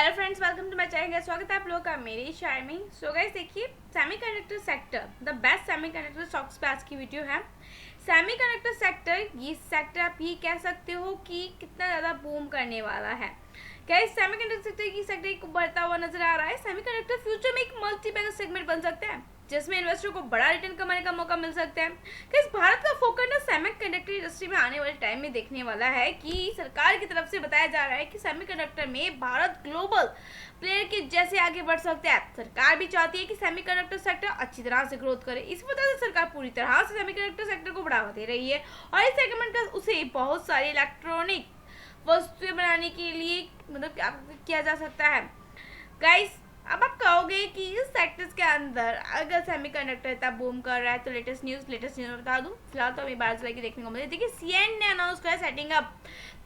Hello friends, welcome to my channel. स्वागत है आप लोगों का मेरे शहर में। सो गाइस, देखिए semiconductor sector, the best semiconductor stocks पे आज की वीडियो है। सेमीकंडक्टर सेक्टर, ये सेक्टर आप ये कह सकते हो कि कितना ज़्यादा बूम करने वाला है। गाइस, सेमीकंडक्टर सेक्टर की सेक्टर को बढ़ता हुआ नजर आ रहा है। सेमीकंडक्टर फ्यूचर में एक मल्टी बैगर सेगमेंट बन सकता है जिसमें इन्वेस्टर को बड़ा रिटर्न कमाने का मौका मिल सकता है। गाइस, भारत का फोकस ना सेमीकंडक्टर इंडस्ट्री में आने वाले टाइम में देखने वाला है कि सरकार की तरफ से बताया जा रहा है कि सेमीकंडक्टर में भारत ग्लोबल प्लेयर के जैसे आगे बढ़ सकता है। सरकार भी चाहती है कि सेमीकंडक्टर सेक्टर अच्छी तरह से ग्रोथ करे। इस वजह से सरकार पूरी तरह से सेमीकंडक्टर सेक्टर को बढ़ावा दे रही है और इस सेगमेंट का उसे बहुत सारी इलेक्ट्रॉनिक वस्तुएं बनाने के लिए किया जा सकता है। गाइस, अब आप कहोगे कि इस सेक्टर्स के अंदर अगर सेमीकंडक्टर इतना बूम कर रहा है तो लेटेस्ट न्यूज़ बता दूं। फिलहाल तो अभी 12 जुलाई की देखने को मिली। देखिए, सीएंट ने अनाउंस किया setting up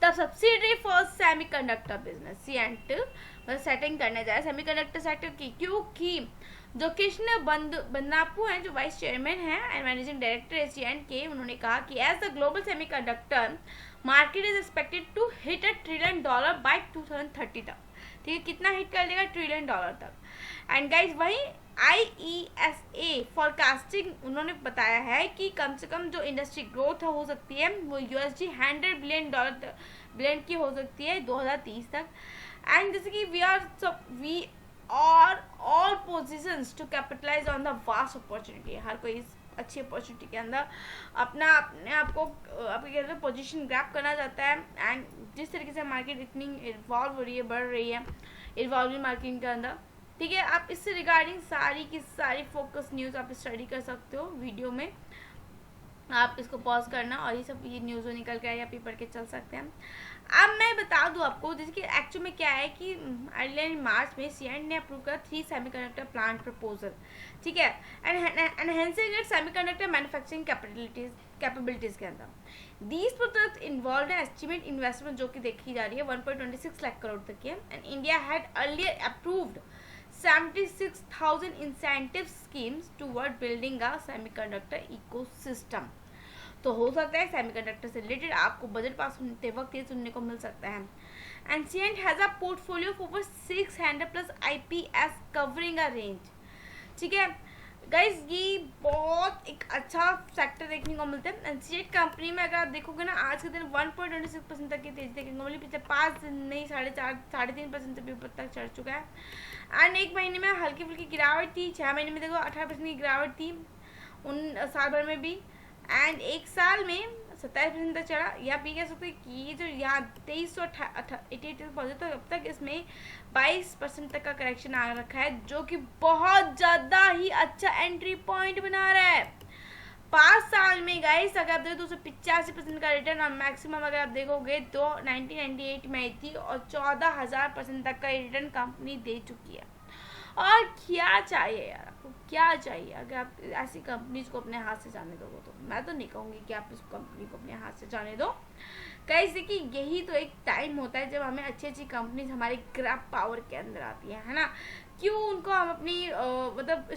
the subsidiary for semiconductor business. Cyient मतलब सेटिंग करने जा रहा है सेमीकंडक्टर सेक्टर की, क्योंकि जो कृष्ण बंदापू हैं, जो वाइस चेयरमैन हैं एंड मैनेजिंग डायरेक्टर है सीएंट के, उन्होंने कहा कि as the global semiconductor market is expected to hit $1 trillion by 2030 तक। ठीक है, कितना हिट कर लेगा? $1 ट्रिलियन तक। एंड गाइज, वहीं IESA फोरकास्टिंग उन्होंने बताया है कि कम से कम जो इंडस्ट्री ग्रोथ हो सकती है वो USD $100 बिलियन की हो सकती है 2030 तक। एंड जैसे कि we are all positions to capitalise on the vast opportunity. हर कोई इस अच्छी अपॉर्चुनिटी के अंदर अपने आप को पोजीशन ग्रैब करना चाहता है। एंड जिस तरीके से मार्केट इतनी इन्वॉल्व हो रही है, बढ़ रही है इन्वॉल्विंग मार्केटिंग के अंदर, ठीक है, आप इससे रिगार्डिंग सारी की सारी फोकस न्यूज़ आप स्टडी कर सकते हो वीडियो में। आप इसको पॉज करना और ये न्यूज़ निकल के आए, आप ये पढ़ के चल सकते हैं। अब मैं बता दूं आपको, जैसे कि एक्चुअल में क्या है कि अर्ली मार्च में सीएंट ने अप्रूव किया 3 सेमीकंडक्टर प्लांट प्रपोजल, ठीक है, enhancing it's semiconductor manufacturing capabilities के अंदर। दीज प्रोजेक्ट्स इन्वॉल्व है एस्टिमेट इन्वेस्टमेंट जो कि देखी जा रही है 1.26 लाख करोड़ तक की है। And India had earlier approved 76,000 incentive schemes toward building a semiconductor ecosystem. तो हो सकता है सेमीकंडक्टर से रिलेटेड आपको बजट पास होते वक्त ये सुनने को मिल सकता है। And Cyient has a portfolio of over 600+ IPS covering a range. ठीक है गाइज, ये बहुत एक अच्छा सेक्टर देखने को मिलता है। सीएंट कंपनी में अगर आप देखोगे ना, आज के दिन 1.26% तक की तेजी देखने को मिली। पिछले 5 दिन नहीं 3.5% भी ऊपर तक चढ़ चुका है। एंड एक महीने में हल्की फुल्की गिरावट थी, 6 महीने में देखो 18% की गिरावट थी उन साल भर में भी। एंड एक साल में 27% तक चढ़ा। या आप ये कह सकते हैं कि ये जो यहाँ 2388 पहुँचे, तो अब तक इसमें 22% तक का करेक्शन आ रखा है, जो कि बहुत ज़्यादा ही अच्छा एंट्री पॉइंट बना रहा है 5 साल में। गाइस, अगर आप देखो तो 85% का रिटर्न और मैक्सिमम अगर आप देखोगे तो 1998 में आई थी और 14,000% तक का रिटर्न कंपनी दे चुकी है। और क्या चाहिए यार, आपको क्या चाहिए? अगर आप ऐसी कंपनीज को अपने हाथ से जाने दोगे तो मैं तो नहीं कहूँगी कि आप इस कंपनी को अपने हाथ से जाने दो। कैसे कि यही तो एक टाइम होता है जब हमें अच्छी अच्छी कंपनीज हमारे ग्रैब पावर के अंदर आती है ना। क्यों उनको हम अपनी मतलब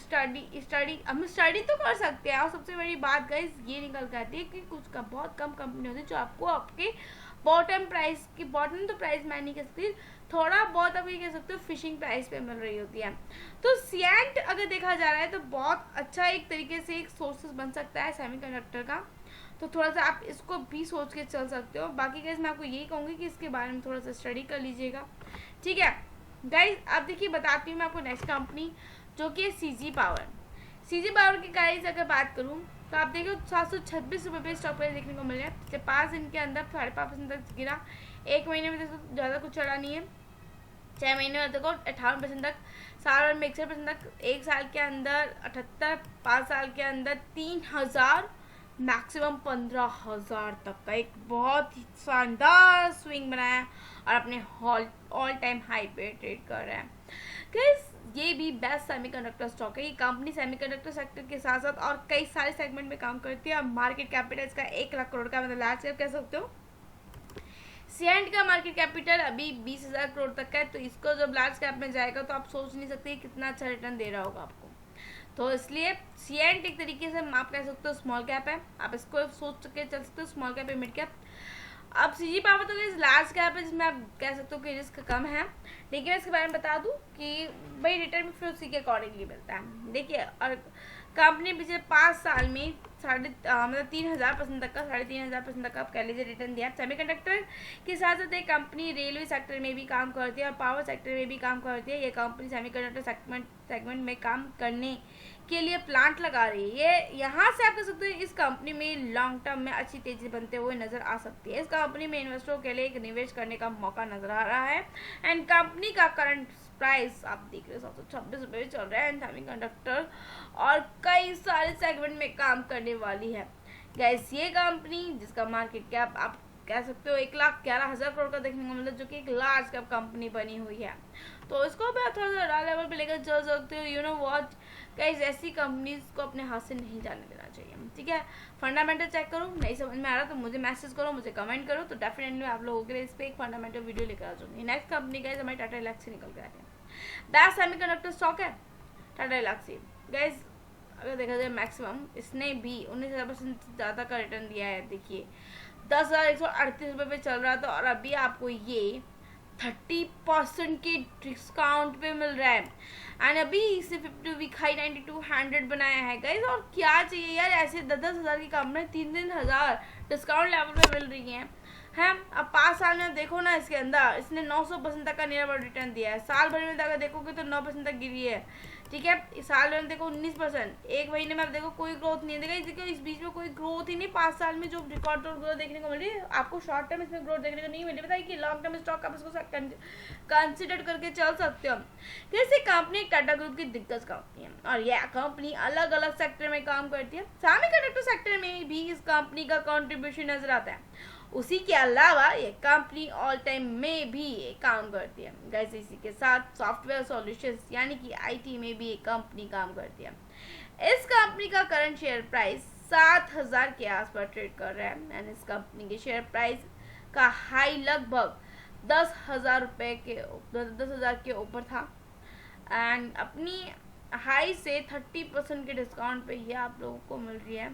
हम स्टडी तो कर सकते हैं। और सबसे बड़ी बात गाइस ये निकल के आती है कि बहुत कम कंपनी होती है जो आपको आपके बॉटम तो प्राइस मैं नहीं कह सकती, थोड़ा बहुत आप ये कह सकते हो फिशिंग प्राइस पे मिल रही होती है। तो सीएंट अगर देखा जा रहा है तो बहुत अच्छा एक तरीके से एक सोर्सेस बन सकता है सेमीकंडक्टर का। तो थोड़ा सा आप इसको भी सोच के चल सकते हो। बाकी गाइस, मैं आपको यही कहूँगी कि इसके बारे में थोड़ा सा स्टडी कर लीजिएगा, ठीक है गाइस। अब देखिए, बताती हूँ मैं आपको नेक्स्ट कंपनी जो कि CG पावर। CG पावर की गाइस अगर बात करूँ तो आप देखो 726 रुपये पे स्टॉक प्राइस देखने को मिल रहा है। पिछले 5 दिन के अंदर 5.5% तक गिरा। एक महीने में देखो ज़्यादा कुछ चढ़ा नहीं है। 6 महीने में देखो 58% तक, साल भर में 61% तक, एक साल के अंदर 78, 5 साल के अंदर 3,000, मैक्सिमम 15,000 तक का एक बहुत ही शानदार स्विंग बनाया और अपने ऑल टाइम हाई पे ट्रेड कर रहा है। गाइस, ये भी बेस्ट सेमीकंडक्टर स्टॉक है। ये कंपनी सेमीकंडक्टर सेक्टर के साथ साथ और कई सारे सेगमेंट में काम करती है और मार्केट कैपिटल इसका 1 लाख करोड़ का, मतलब लार्ज कैप कह सकते हो। सीएंट का मार्केट कैपिटल अभी 20,000 करोड़ तक का है। तो इसको जब लार्ज कैप में जाएगा तो आप सोच नहीं सकते कितना अच्छा रिटर्न दे रहा होगा आपको। तो इसलिए सीएंट एक तरीके से आप कह सकते हो स्मॉल कैप है। आप इसको सोच के चल सकते हो स्मॉल कैप या मिड कैप। अब सीजी पावर तो इस लार्ज कैप है जिसमें आप कह सकते हो कि रिस्क कम है, लेकिन इसके बारे में बता दूं कि भाई रिटर्न भी फिर उसी के अकॉर्डिंगली मिलता है। देखिए, और कंपनी पिछले 5 साल में मतलब 3000% तक का 3500% तक का आप कह लीजिए रिटर्न दिया। सेमीकंडक्टर के साथ साथ एक कंपनी रेलवे सेक्टर में भी काम करती है और पावर सेक्टर में भी काम करती है। ये कंपनी सेमीकंडक्टर सेगमेंट में काम करने के लिए प्लांट लगा रही है। ये यहाँ से आप कह सकते हो इस कंपनी में लॉन्ग टर्म में अच्छी तेजी बनते हुए नजर आ सकती है। इस कंपनी में इन्वेस्टरों के लिए एक निवेश करने का मौका नजर आ रहा है। एंड कंपनी का करंट प्राइस आप देख रहे हो 726 रुपये चल रहा है। सेमीकंडक्टर और कई सारे सेगमेंट में काम करने वाली है गैस ये कंपनी, जिसका मार्केट कैप आप कह सकते हो 1,11,000 करोड़ का देखने को मिलता है, जो कि एक लार्ज कैप कंपनी बनी हुई है। तो इसको भी आप थोड़ा सा लेवल पे लेकर चल सकते हो। यू नो व्हाट गाइस, ऐसी कंपनीज को अपने हाथ से नहीं जाने देना चाहिए, ठीक है। फंडामेंटल चेक करो, नहीं समझ में आ रहा तो मुझे मैसेज करो, मुझे कमेंट करो, तो डेफिनेटली आप लोगों के लिए इस पर एक फंडामेंटल वीडियो लेकर आ जाऊंगी। नेक्स्ट कंपनी गाइस हमारी टाटा एलेक्सी निकल के आते हैं। बेस्ट सेमीकंडक्टर स्टॉक है टाटा एलेक्सी गाइस। अगर देखा जाए मैक्सिमम इसने भी 19% ज़्यादा का रिटर्न दिया है। देखिए 10,138 रुपये पे चल रहा था और अभी आपको ये 30% के डिस्काउंट पे मिल रहा है। एंड अभी इसे 50 वीक हाई 9200 बनाया है गाइस। और क्या चाहिए यार, ऐसे 10,000 की कंपनी 3,000 डिस्काउंट लेवल पे मिल रही हैं। अब 5 साल में देखो ना, इसके अंदर इसने 900% तक का नियर रिटर्न दिया है। साल भर में अगर देखोगे तो 9% तक गिरी है, ठीक है। साल भर में देखो 19%, एक महीने में आप देखो कोई ग्रोथ नहीं है। देखो इस बीच में कोई ग्रोथ ही नहीं। 5 साल में जो रिकॉर्ड ग्रोथ देखने को मिल रही है, आपको शॉर्ट टर्म इसमें ग्रोथ देखने को नहीं मिली। बताइए कि लॉन्ग टर्म स्टॉक आप इसको कंसिडर करके चल सकते हो। जैसे कंपनी टाटा ग्रुप की दिग्गज कंपनी है और यह कंपनी अलग अलग सेक्टर में काम करती है। सेमीकंडक्टर सेक्टर में भी इस कंपनी का कॉन्ट्रीब्यूशन नजर आता है। उसी के अलावा ये कंपनी ऑल टाइम में भी काम करती है गाइस। इसी के साथ सॉफ्टवेयर सॉल्यूशंस यानी कि आईटी में भी एक कंपनी काम करती है। इस कंपनी का करंट शेयर प्राइस 7,000 के आसपास ट्रेड कर रहा है। एंड इस कंपनी के शेयर प्राइस का हाई लगभग 10,000 रुपये के 10,000 के ऊपर था। एंड अपनी हाई से 30% के डिस्काउंट पे ये आप लोगों को मिल रही है।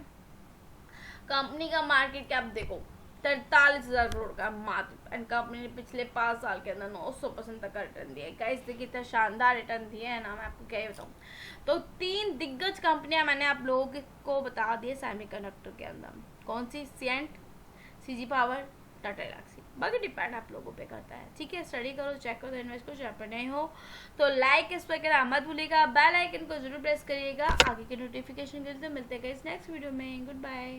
कंपनी का मार्केट कैप देखो 43,000 करोड़ का मात्र। एंड कंपनी ने पिछले 5 साल के अंदर 900% तक का रिटर्न दिया है। गाइस देखिए इतना शानदार रिटर्न दिए है ना, मैं आपको क्या ही बताऊँ। तो 3 दिग्गज कंपनियां मैंने आप लोगों को बता दी सेमीकंडक्टर के अंदर। कौन सी? सिएंट, सीजी पावर, टाटा एलेक्सी। बाकी डिपेंड आप लोगों पे करता है, ठीक है। स्टडी करो, चेक करो, इन्वेस्ट करो। चैनल पर नहीं हो तो लाइक इस पर करना मत भूलिएगा। बेल आइकन को जरूर प्रेस करिएगा आगे के नोटिफिकेशन के लिए। मिलते हैं नेक्स्ट वीडियो में। Good bye.